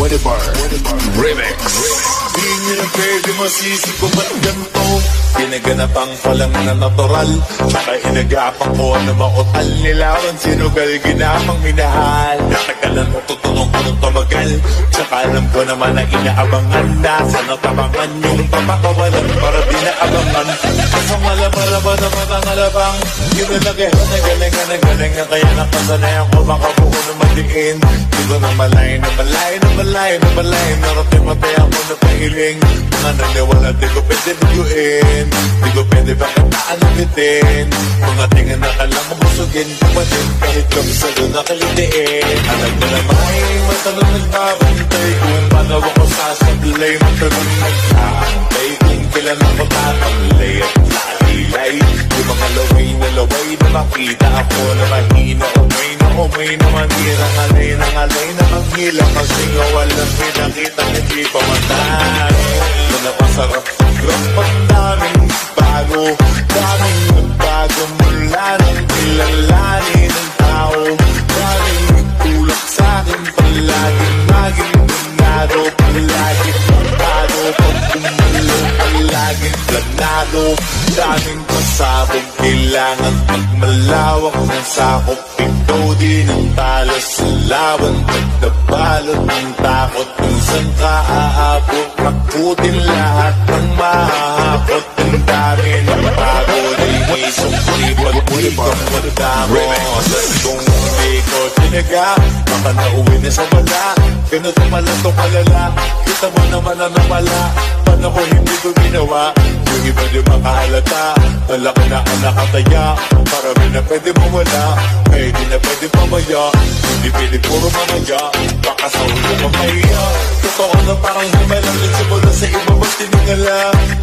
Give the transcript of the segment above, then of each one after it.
Remix. Di nyo na pwede masisi ko ba't ganito? Ginaganapang palang na natural, tsaka inagapang ko na makutal. Nilawan sinugal, ginapang minahal. Natagalan mo tutulong ko ng tumagal, tsaka alam ko naman na inaabangan. Nasa natabangan yung papakawalan para di naabangan. Kasang malabara ba naman ang alabang? Ginalagihan na galingan na galingan, kaya nakasanayan ko makabuo na madiin. Di ko na malay na malay na malay na malay. Narating-matay ako na pahiling. Mga naniwala di ko pwede biguin, di ko pwede pakataan na bitin. Mga tingin na alam mo busugin kapatid, kahit kami sa doon nakalitiin. Alam ko na may matanong nagbabantay, kung paano ako sasablay. Matanong nagkaantay, kung kailan ako tatamlay at lalilay. Yung mga laway na makita ako na mahina. Umay na manira, ngalay na manghila. Kasi nga walang pinakita, hindi pa matay. Na napasarap sa grap, ang daming bago. Daming nagbago mula nang kilalanin ng tao. Daming nagtulak sa'kin, palaging maging binado. Palaging magbago, pag umulong, palaging planado. Daming pasabog, kailangan pagmalawak ng sakop. Ikaw din ang talas sa laban, pagdabalot ng takot. Minsan ka aabot, nakutin lahat ng mahahakot. Ang dami ng pagod ay isang tripod, ikot magdamo. Sa kung hindi ko tinaga, baka nauwi na sa wala. Ganito pala itong kalala, kita mo naman na nawala. Paano ko hindi ko ginawa? Yung iba di makahalata, talaki na ang nakataya. Marami na pwede mawala, eh di na pwede pamaya. Hindi pwede puro mamaya, baka sa ulo mamaya. Totoo na parang himalang simula sa iba mas tiningala.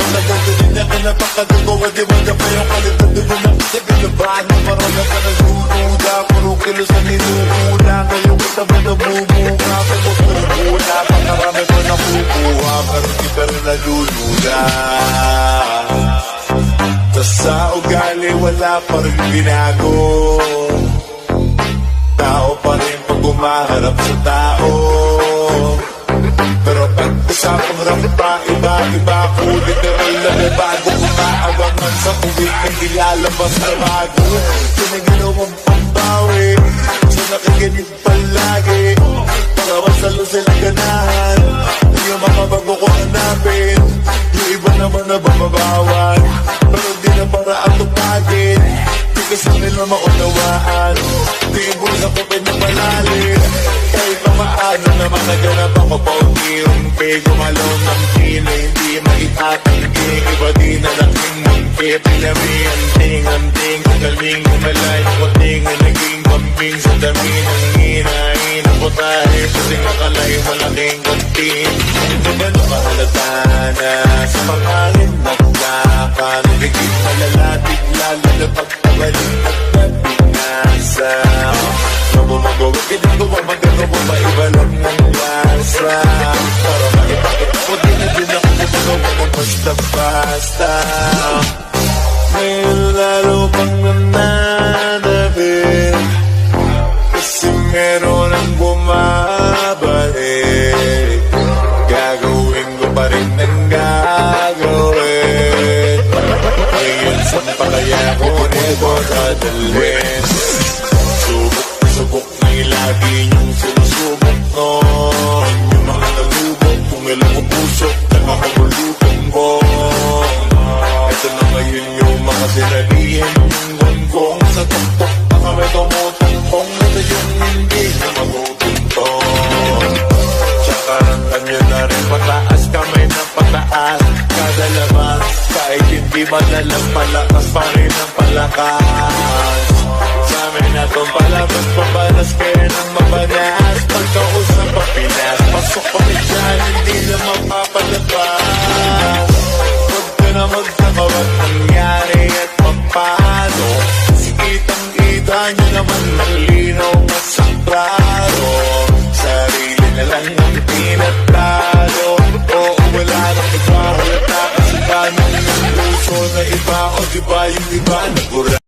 Nagagawin na ka na pagkadugo, di mo na pa yung kalitan. Di mo na kasi binabahan mo, marami ka nagdududa. Puro kilos na ninukula, ngayon kita ba namumuka? Pagmutulula, pakarami ko nakukuha, pero di ka rin nalulula. Tas sa ugali wala pa rin binago, tao pa rin pag umaharap sa tao. Pero pag usapang rampa, iba-iba ko literal na may bago. Kumaabangan sa kuwit, hindi lalabas na bago. Sinaginawang pambawi, sa nakikinig palagi, para masalo silang ganahan. Yung mga bago ko hanapin, yung iba naman na bababawan. Pero di na para atupagin, di kasi nila maunawaan. Di yung bulsa ko pinapalalim, kahit pa maano naman naganap ako pa unti-unti. Gumalaw ng tila, hindi maitatanggi. Iba di na laking mungki, pinami-anting-anting. Kagaling umalay, kuting na naging kambing. Sa dami ng hinahin ako tayo, kasi makalay malaking kantin. Ito ba na mahalata na sa pangangin naglaka? Nagiging malalatig lalo na pagkabalik at nabinasa. Mamumagawag, hindi ko mamagano mo pa iba lang ng lasa. Para maipakit ako, di na din ako mamagawa mo basta-basta. Ngayon lalo pang nananabit, kasi meron ang bumabalik. Gagawin ko pa rin ang gagawin. Ngayon saan pa kaya ko nito dadalhin? Subok na lagi niyong sinusubok nun. Yung mga nalubog, kung ilang ko puso, nakakabulutong ko. Ito na ngayon yung mga sinalihin, yung gonggong sa tuktok na kami tumutungkong. Ito yung hindi na magutuntong. Tsaka ng kanya na rin pataas, kamay na pataas. Kada labas, kahit hindi madalas, palakas pa rin ang palakas. Sa amin na itong palabas, pabalas kaya nang mabanas. Pagkausap pa Pinas, pasok kami dyan, hindi na mapapalabas. Huwag ka na magkakawat nangyari at paano. Kasi kitang-kita nyo naman malinaw masaklaro. Sarili na lang ang tinatalo. Oo, wala nang iba, halata kasi paano yung puso na iba. O diba yung iba nagura.